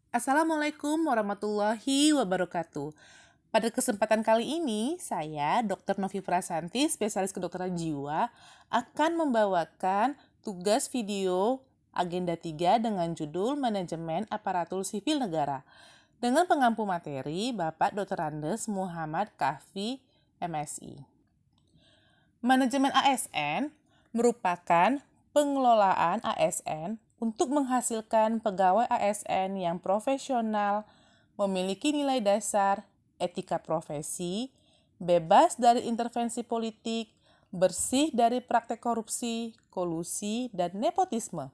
Assalamualaikum warahmatullahi wabarakatuh. Pada kesempatan kali ini, saya, Dr. Novi Prasanti, spesialis kedokteran jiwa, akan membawakan tugas video Agenda 3 dengan judul Manajemen Aparatur Sipil Negara. Dengan pengampu materi, Bapak Dr. Andes Muhammad Kahfi, MSI. Manajemen ASN merupakan pengelolaan ASN untuk menghasilkan pegawai ASN yang profesional, memiliki nilai dasar, etika profesi, bebas dari intervensi politik, bersih dari praktek korupsi, kolusi, dan nepotisme.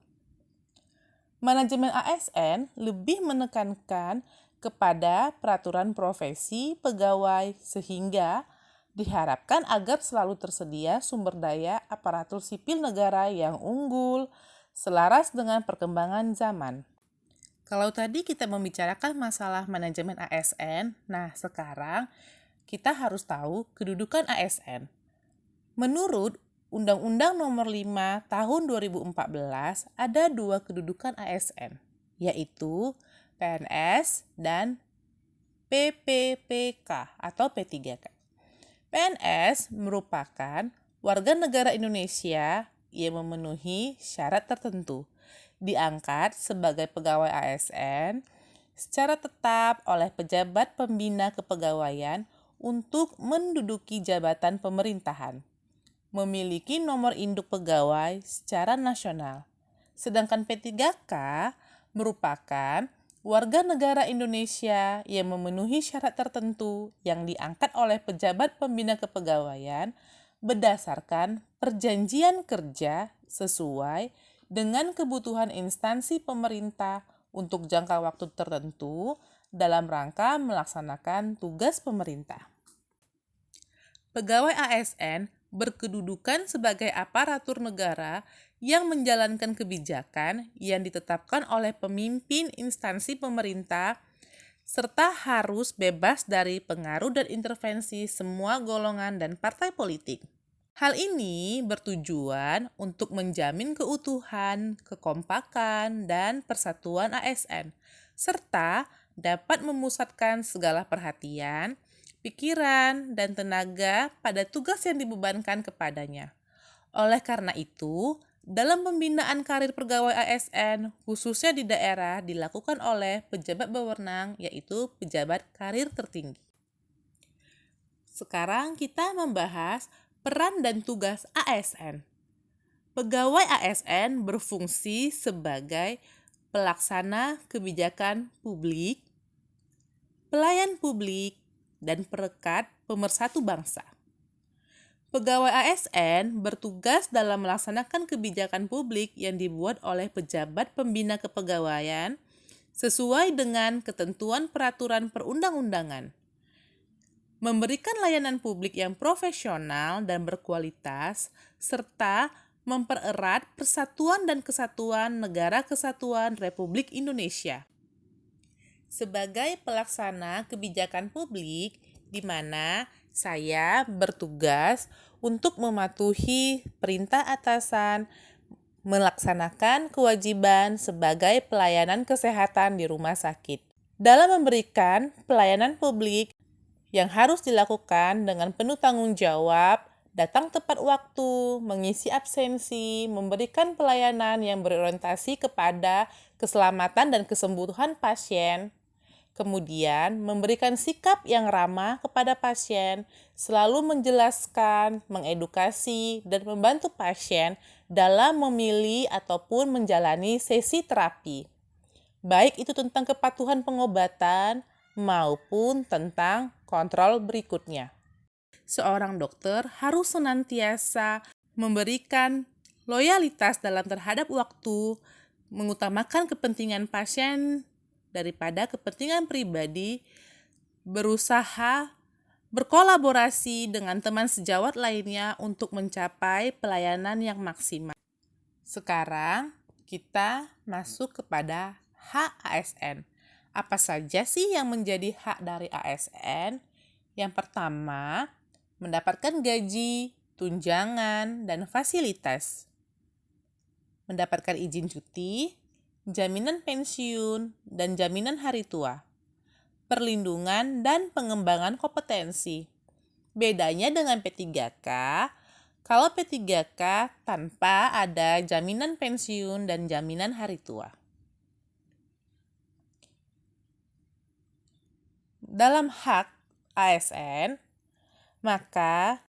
Manajemen ASN lebih menekankan kepada peraturan profesi pegawai sehingga diharapkan agar selalu tersedia sumber daya aparatur sipil negara yang unggul, selaras dengan perkembangan zaman. Kalau tadi kita membicarakan masalah manajemen ASN, nah sekarang kita harus tahu kedudukan ASN. Menurut Undang-Undang Nomor 5 Tahun 2014 ada dua kedudukan ASN, yaitu PNS dan PPPK atau P3K. PNS merupakan warga negara Indonesia yang memenuhi syarat tertentu, diangkat sebagai pegawai ASN secara tetap oleh pejabat pembina kepegawaian untuk menduduki jabatan pemerintahan, memiliki nomor induk pegawai secara nasional. Sedangkan P3K merupakan warga negara Indonesia yang memenuhi syarat tertentu yang diangkat oleh pejabat pembina kepegawaian berdasarkan perjanjian kerja sesuai dengan kebutuhan instansi pemerintah untuk jangka waktu tertentu dalam rangka melaksanakan tugas pemerintah. Pegawai ASN berkedudukan sebagai aparatur negara yang menjalankan kebijakan yang ditetapkan oleh pemimpin instansi pemerintah serta harus bebas dari pengaruh dan intervensi semua golongan dan partai politik. Hal ini bertujuan untuk menjamin keutuhan, kekompakan, dan persatuan ASN, serta dapat memusatkan segala perhatian, pikiran, dan tenaga pada tugas yang dibebankan kepadanya. Oleh karena itu, dalam pembinaan karir pegawai ASN, khususnya di daerah, dilakukan oleh pejabat berwenang, yaitu pejabat karir tertinggi. Sekarang kita membahas peran dan tugas ASN. Pegawai ASN berfungsi sebagai pelaksana kebijakan publik, pelayan publik, dan perekat pemersatu bangsa. Pegawai ASN bertugas dalam melaksanakan kebijakan publik yang dibuat oleh pejabat pembina kepegawaian sesuai dengan ketentuan peraturan perundang-undangan. Memberikan layanan publik yang profesional dan berkualitas, serta mempererat persatuan dan kesatuan Negara Kesatuan Republik Indonesia. Sebagai pelaksana kebijakan publik, di mana saya bertugas untuk mematuhi perintah atasan, melaksanakan kewajiban sebagai pelayanan kesehatan di rumah sakit. Dalam memberikan pelayanan publik yang harus dilakukan dengan penuh tanggung jawab, datang tepat waktu, mengisi absensi, memberikan pelayanan yang berorientasi kepada keselamatan dan kesembuhan pasien, kemudian, memberikan sikap yang ramah kepada pasien, selalu menjelaskan, mengedukasi, dan membantu pasien dalam memilih ataupun menjalani sesi terapi. Baik itu tentang kepatuhan pengobatan maupun tentang kontrol berikutnya. Seorang dokter harus senantiasa memberikan loyalitas dalam terhadap waktu, mengutamakan kepentingan pasien daripada kepentingan pribadi, berusaha berkolaborasi dengan teman sejawat lainnya untuk mencapai pelayanan yang maksimal. Sekarang kita masuk kepada hak ASN. Apa saja sih yang menjadi hak dari ASN? Yang pertama, mendapatkan gaji, tunjangan, dan fasilitas. Mendapatkan izin cuti, jaminan pensiun, dan jaminan hari tua, perlindungan dan pengembangan kompetensi. Bedanya dengan P3K, kalau P3K tanpa ada jaminan pensiun dan jaminan hari tua. Dalam hak ASN, maka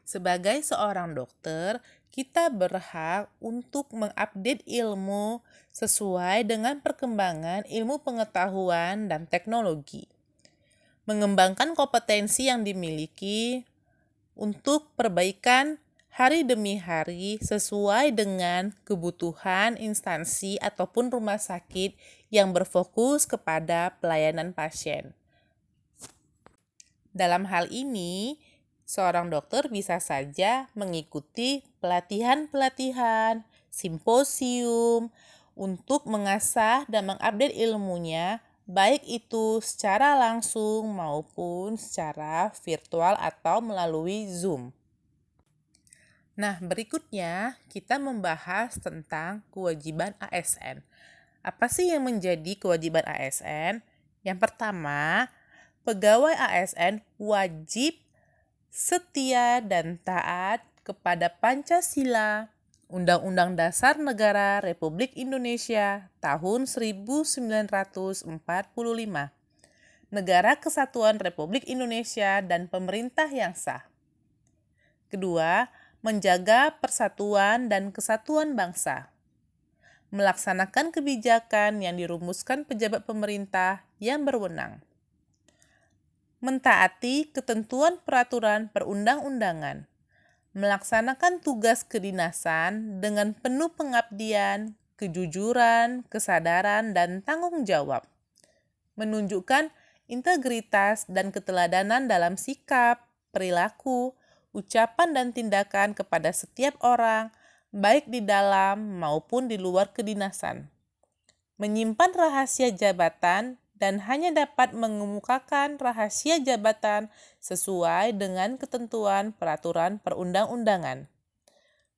sebagai seorang dokter, kita berhak untuk mengupdate ilmu sesuai dengan perkembangan ilmu pengetahuan dan teknologi. Mengembangkan kompetensi yang dimiliki untuk perbaikan hari demi hari sesuai dengan kebutuhan instansi ataupun rumah sakit yang berfokus kepada pelayanan pasien. Dalam hal ini, seorang dokter bisa saja mengikuti pelatihan-pelatihan, simposium, untuk mengasah dan mengupdate ilmunya, baik itu secara langsung maupun secara virtual atau melalui Zoom. Nah, berikutnya kita membahas tentang kewajiban ASN. Apa sih yang menjadi kewajiban ASN? Yang pertama, pegawai ASN wajib setia dan taat kepada Pancasila, Undang-Undang Dasar Negara Republik Indonesia tahun 1945, Negara Kesatuan Republik Indonesia dan pemerintah yang sah. Kedua, menjaga persatuan dan kesatuan bangsa. Melaksanakan kebijakan yang dirumuskan pejabat pemerintah yang berwenang. Mentaati ketentuan peraturan perundang-undangan, melaksanakan tugas kedinasan dengan penuh pengabdian, kejujuran, kesadaran, dan tanggung jawab, menunjukkan integritas dan keteladanan dalam sikap, perilaku, ucapan, dan tindakan kepada setiap orang, baik di dalam maupun di luar kedinasan, menyimpan rahasia jabatan dan hanya dapat mengemukakan rahasia jabatan sesuai dengan ketentuan peraturan perundang-undangan.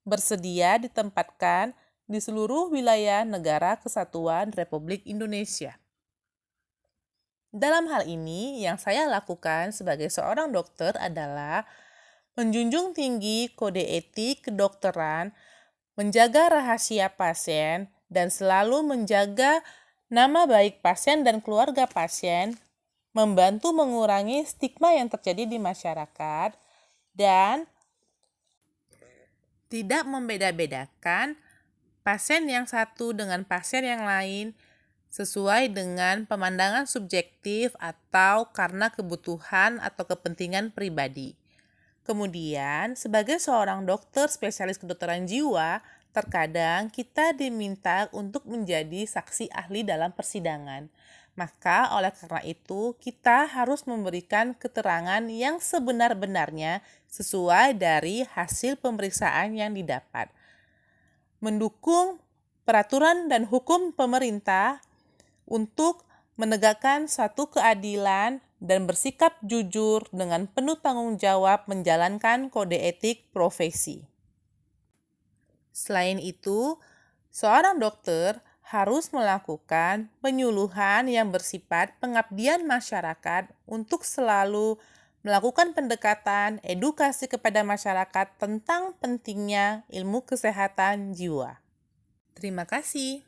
Bersedia ditempatkan di seluruh wilayah Negara Kesatuan Republik Indonesia. Dalam hal ini, yang saya lakukan sebagai seorang dokter adalah menjunjung tinggi kode etik kedokteran, menjaga rahasia pasien, dan selalu menjaga nama baik pasien dan keluarga pasien, membantu mengurangi stigma yang terjadi di masyarakat, dan tidak membeda-bedakan pasien yang satu dengan pasien yang lain sesuai dengan pemandangan subjektif atau karena kebutuhan atau kepentingan pribadi. Kemudian, sebagai seorang dokter spesialis kedokteran jiwa, terkadang kita diminta untuk menjadi saksi ahli dalam persidangan. Maka oleh karena itu, kita harus memberikan keterangan yang sebenar-benarnya sesuai dari hasil pemeriksaan yang didapat. Mendukung peraturan dan hukum pemerintah untuk menegakkan suatu keadilan dan bersikap jujur dengan penuh tanggung jawab menjalankan kode etik profesi. Selain itu, seorang dokter harus melakukan penyuluhan yang bersifat pengabdian masyarakat untuk selalu melakukan pendekatan edukasi kepada masyarakat tentang pentingnya ilmu kesehatan jiwa. Terima kasih.